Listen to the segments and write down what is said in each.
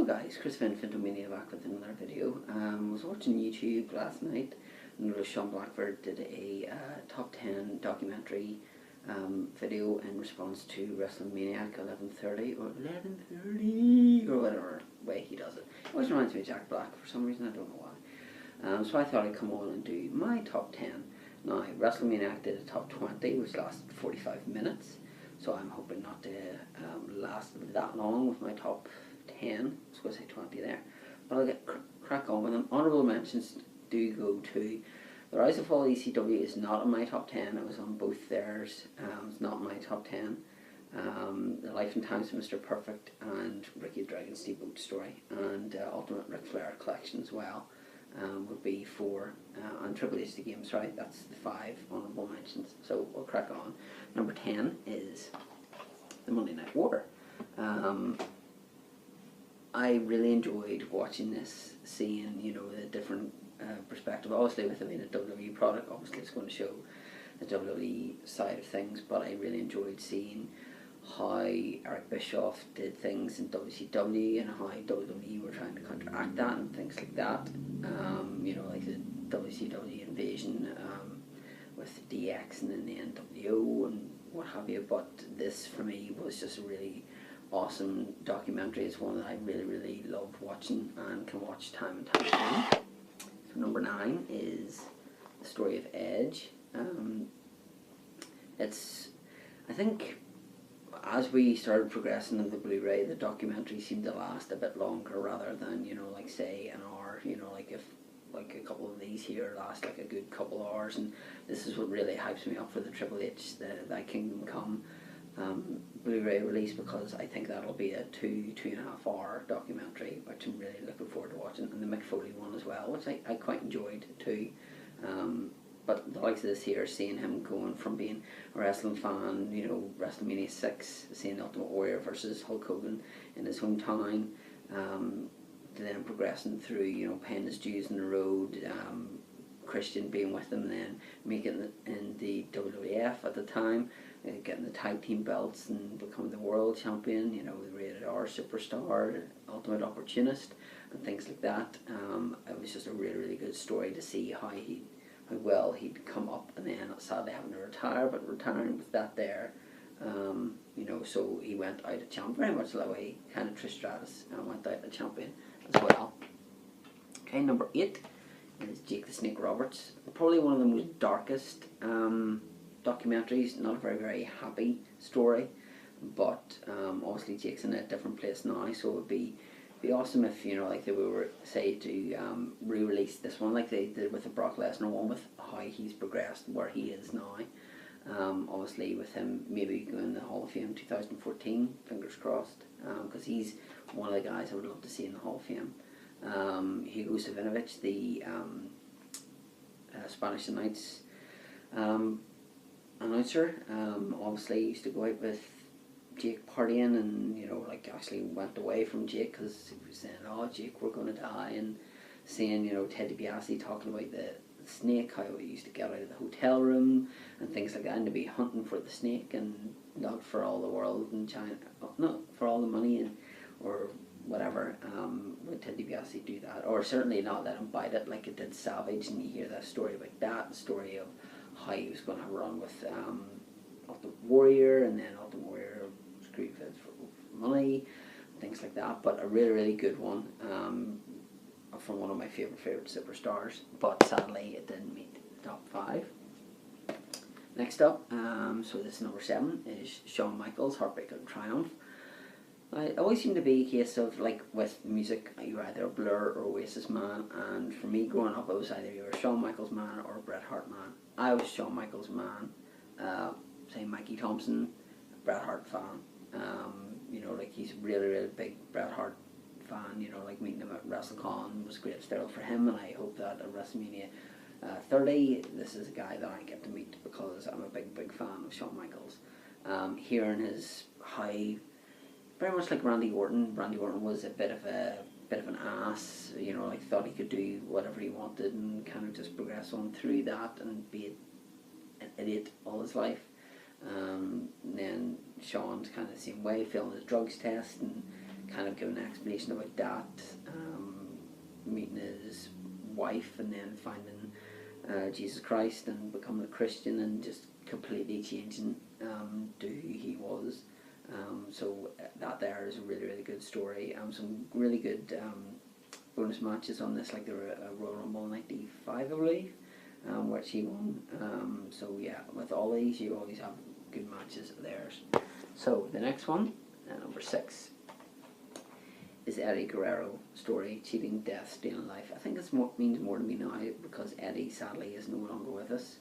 Hello guys, Chris Fintomania back with another video. I was watching YouTube last night and noticed Shawn Blackford did a top 10 documentary video in response to WrestleMania 11:30 or 11:30 or whatever way he does it. It always reminds me of Jack Black for some reason, I don't know why. So I thought I'd come on and do my top 10. Now WrestleMania did a top 20 which lasted 45 minutes. So I'm hoping not to last that long with my top 10. I was going to say 20 there. But I'll get crack on with them. Honourable mentions do go to The Rise and Fall of ECW is not in my top 10. It was on both theirs. It's not in my top 10. The Life and Times of Mr. Perfect and Ricky the Dragon Steamboat Story and Ultimate Ric Flair Collection as well would be 4. And Triple H The Games, right? That's the 5 honourable mentions. So we'll crack on. Number 10 is the Monday Night War. I really enjoyed watching this, seeing, you know, the different perspective. Obviously with it being a WWE product, obviously it's going to show the WWE side of things, but I really enjoyed seeing how Eric Bischoff did things in WCW and how WWE were trying to counteract that and things like that. You know, like the WCW invasion with DX and then the NWO and what have you, but this for me was just a really awesome documentary. It's one that I really loved watching and can watch time and time again. So number 9 is The Story of Edge. I think as we started progressing in the Blu-ray, the documentary seemed to last a bit longer rather than, you know, like say an hour. You know, like if like a couple of these here last like a good couple of hours, and this is what really hypes me up for the Triple H, the Kingdom Come Blu-ray release, because I think that'll be a 2.5 hour documentary, which I'm really looking forward to watching, and the Mick Foley one as well, which I quite enjoyed too. But the likes of this here, seeing him going from being a wrestling fan, you know, WrestleMania 6, seeing Ultimate Warrior versus Hulk Hogan in his hometown, then progressing through, you know, paying his dues on the road, Christian being with him, then making it in the WWF at the time, getting the tag team belts and becoming the world champion, you know, the Rated R superstar, ultimate opportunist, and things like that. It was just a really good story to see how well he'd come up, and then sadly having to retire, but retiring with that there. You know, so he went out a champion, very much that way, kind of Trish Stratus, and went out a champion as well. Okay, number 8 is Jake the Snake Roberts. Probably one of the most darkest documentaries. Not a very happy story, but obviously Jake's in a different place now, so it would be awesome if, you know, like they were say to re-release this one like they did with the Brock Lesnar one, with how he's progressed, where he is now. Obviously with him maybe going to the Hall of Fame 2014, fingers crossed, because he's one of the guys I would love to see in the Hall of Fame. Hugo Savinovich, the Spanish Announce announcer, obviously used to go out with Jake partying, and, you know, like actually went away from Jake because he was saying, oh Jake, we're going to die, and seeing, you know, Ted DiBiase talking about the snake, how he used to get out of the hotel room and things like that, and to be hunting for the snake and not for all the world in China, not for all the money and or whatever. Would Ted DiBiase do that, or certainly not let him bite it like it did Savage? And you hear that story about that, the story of how he was going to have a run with Ultimate Warrior, and then Ultimate Warrior screwed for money, things like that. But a really good one from one of my favorite superstars, but sadly it didn't meet the top 5. Next up, so this is number 7, is Shawn Michaels, Heartbreak and Triumph. It always seemed to be a case of, like with music, you're either a Blur or Oasis man, and for me growing up it was either you were a Shawn Michaels man or a Bret Hart man. I was Shawn Michaels man, say Mikey Thompson, Bret Hart fan. You know, like he's really big Bret Hart fan, you know, like meeting him at WrestleCon was a great thrill for him, and I hope that at WrestleMania 30 this is a guy that I get to meet, because I'm a big fan of Shawn Michaels. Hearing his high, very much like Randy Orton. Randy Orton was a bit of an ass, you know, like thought he could do whatever he wanted and kind of just progress on through that and be an idiot all his life. And then Shawn's kind of the same way, failing his drugs test and kind of giving an explanation about that, meeting his wife and then finding Jesus Christ and becoming a Christian and just completely changing to who he was. So that there is a really, really good story. Some really good bonus matches on this, like the Royal Rumble 95, I believe, which he won. So yeah, with all these, you always have good matches of theirs. So the next one, number 6, is Eddie Guerrero story, cheating, death, stealing life. I think this means more to me now because Eddie sadly is no longer with us.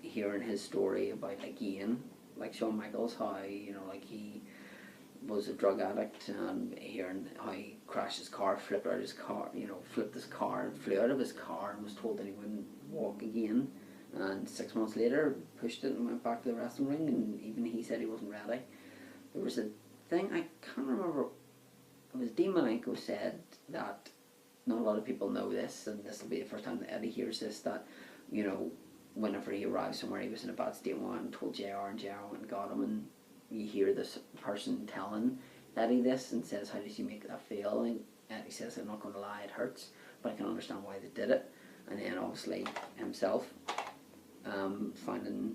Hearing his story about, again, like Shawn Michaels, how, you know, like he was a drug addict, and hearing how he crashed his car, flipped his car and flew out of his car and was told that he wouldn't walk again, and 6 months later pushed it and went back to the wrestling ring, and even he said he wasn't ready. There was a thing, I can't remember, it was Dean Malenko said that not a lot of people know this, and this will be the first time that Eddie hears this, that, you know, whenever he arrived somewhere he was in a bad state and told JR, and JR went and got him, and you hear this person telling Eddie this and says, how did you make that feel? And Eddie says, I'm not going to lie, it hurts, but I can understand why they did it. And then obviously himself finding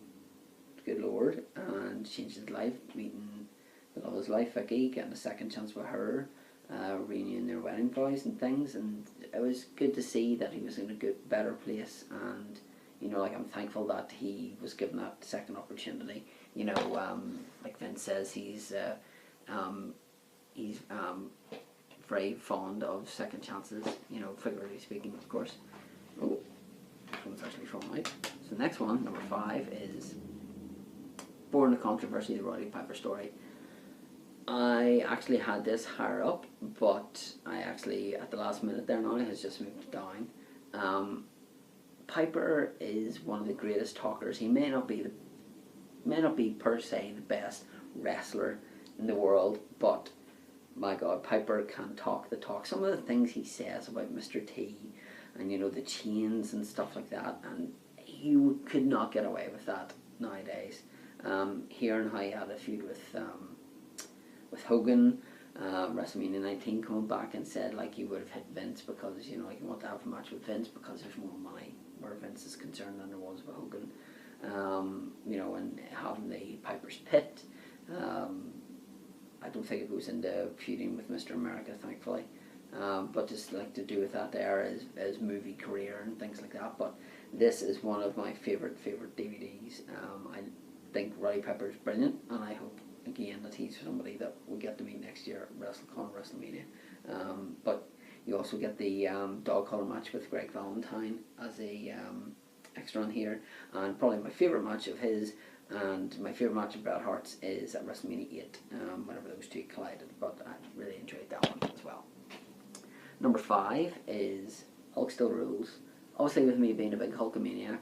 the good Lord and changing his life, meeting the love of his life, Vicky, getting a second chance with her, renewing their wedding vows and things, and it was good to see that he was in a good, better place. And you know, like, I'm thankful that he was given that second opportunity. You know, like Vince says, he's very fond of second chances, you know, figuratively speaking, of course. Oh, this one's actually from Mike. So the next one, number 5, is Born of Controversy, the Roddy Piper story. I actually had this higher up, but I actually, at the last minute there now, has just moved down. Piper is one of the greatest talkers. He may not be per se the best wrestler in the world, but my God, Piper can talk the talk. Some of the things he says about Mr. T and, you know, the chains and stuff like that, and you could not get away with that nowadays. Hearing how he had a feud with Hogan, WrestleMania 19, coming back and said like he would have hit Vince because, you know, like, you want to have a match with Vince because there's more money where Vince is concerned than there was with Hogan. You know, and having the Piper's Pit. I don't think it goes into feuding with Mr. America, thankfully. But just like to do with that there as movie career and things like that. But this is one of my favourite DVDs. I think Roddy Piper is brilliant, and I hope again that he's somebody that we'll get to meet next year at WrestleCon, WrestleMania. But you also get the dog collar match with Greg Valentine as a extra on here, and probably my favourite match of his and my favourite match of Bret Hart's is at WrestleMania 8, whenever those two collided, but I really enjoyed that one as well. Number 5 is Hulk Still Rules. Obviously, with me being a big Hulkamaniac,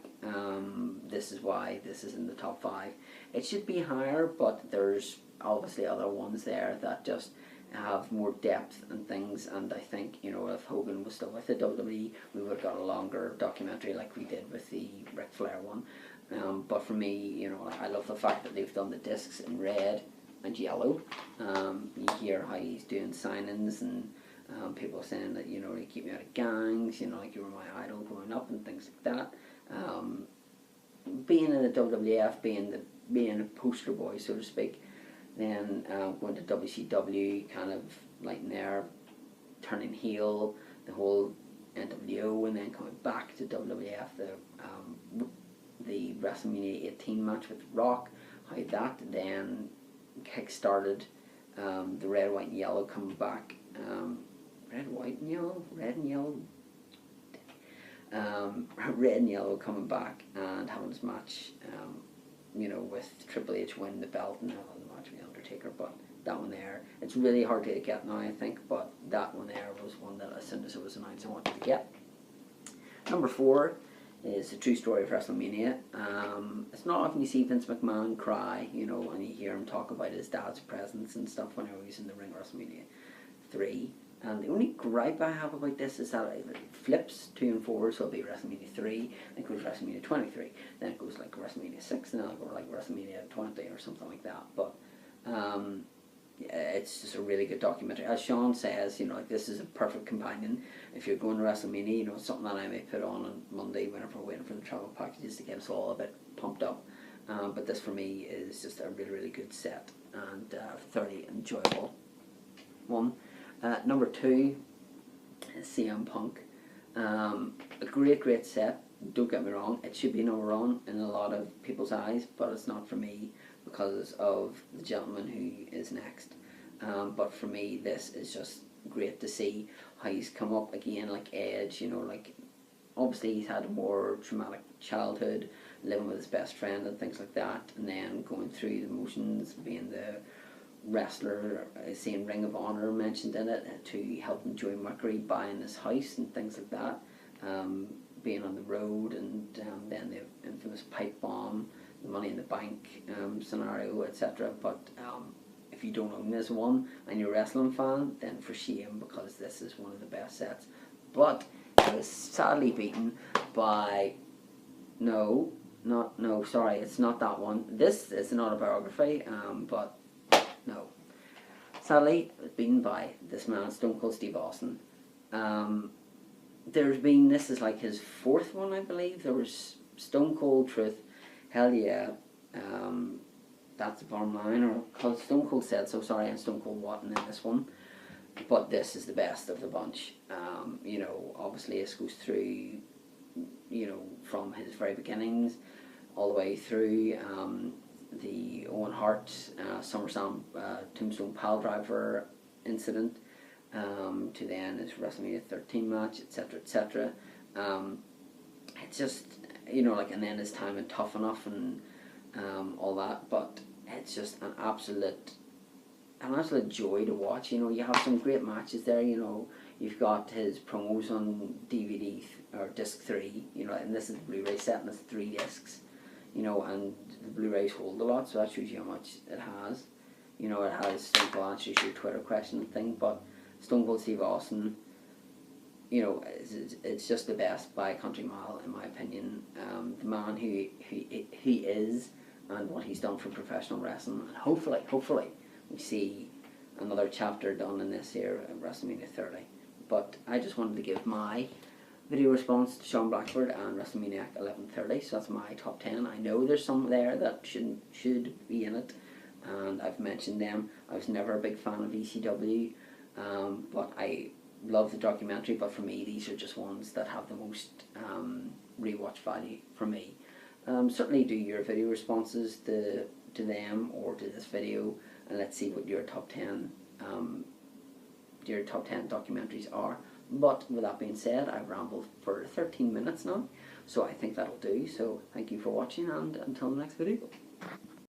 this is why this is in the top 5. It should be higher, but there's obviously other ones there that just have more depth and things, and I think, you know, if Hogan was still with the WWE, we would have got a longer documentary like we did with the Ric Flair one. But for me, you know, I love the fact that they've done the discs in red and yellow. You hear how he's doing signings and people saying that, you know, you keep me out of gangs, you know, like you were my idol growing up and things like that. Being in the WWF, being a poster boy, so to speak, then going to WCW, kind of like there, turning heel, the whole NWO, and then coming back to WWF, the WrestleMania 18 match with Rock, how that then kick-started the red, white, and yellow coming back. Red, white, and yellow? Red and yellow? Red and yellow coming back and having this match, you know, with Triple H winning the belt and having the match with the Undertaker. But that one there, it's really hard to get now, I think, but that one there was one that as soon as it was announced I wanted to get. Number 4 is the true story of WrestleMania. It's not often you see Vince McMahon cry, you know, and you hear him talk about his dad's presence and stuff when he was in the ring at WrestleMania 3. And the only gripe I have about this is that it flips 2 and 4, so it'll be WrestleMania 3, then it goes WrestleMania 23, then it goes like WrestleMania 6, and then it'll go like WrestleMania 20 or something like that. But it's just a really good documentary. As Shawn says, you know, like, this is a perfect companion if you're going to WrestleMania. You know, it's something that I may put on Monday whenever we're waiting for the travel packages to get us all a bit pumped up. But this for me is just a really, really good set and thoroughly enjoyable one. Number 2 is CM Punk. A great set. Don't get me wrong, it should be number 1 in a lot of people's eyes, but it's not for me because of the gentleman who is next. But for me, this is just great to see how he's come up again, like Edge. You know, like, obviously he's had a more traumatic childhood, living with his best friend and things like that, and then going through the motions, being the wrestler, seeing Ring of Honor mentioned in it, to helping Joey Mercury buying his house and things like that, being on the road, and then the infamous pipe bomb, the Money in the Bank scenario, etc. But if you don't own this one and you're a wrestling fan, then for shame, because this is one of the best sets. But it was sadly beaten by sorry, it's not that one. This is an autobiography, but no. Sadly, it was beaten by this man, Stone Cold Steve Austin. This is like his 4th one, I believe. There was Stone Cold Truth, Hell Yeah, that's the bottom line, or cause Stone Cold Said So, sorry, and Stone Cold Watton in this one. But this is the best of the bunch. You know, obviously this goes through, you know, from his very beginnings all the way through the Owen Hart SummerSlam Tombstone Piledriver incident, to then his WrestleMania 13 match, etc., etc. It's just, you know, like, and then his time in Tough Enough and all that. But it's just an absolute joy to watch. You know, you have some great matches there. You know, you've got his promos on DVD or disc 3. You know, and this is the Blu-ray set, and it's 3 discs. You know, and the Blu-rays hold a lot, so that shows you how much it has. You know, it has Stone Cold Answers Your Twitter question and thing, but Stone Cold Steve Austin, you know, it's just the best by a country mile, in my opinion. The man who he is, and what he's done for professional wrestling, and hopefully we see another chapter done in this here at WrestleMania 30. But I just wanted to give my video response to Shawn Blackford and WrestleMania 11:30, so that's my top 10. I know there's some there that should be in it, and I've mentioned them. I was never a big fan of ECW, but I love the documentary. But for me, these are just ones that have the most rewatch value for me. Certainly do your video responses to them or to this video, and let's see what your top 10 documentaries are. But with that being said, I've rambled for 13 minutes now, so I think that'll do. So thank you for watching, and until the next video.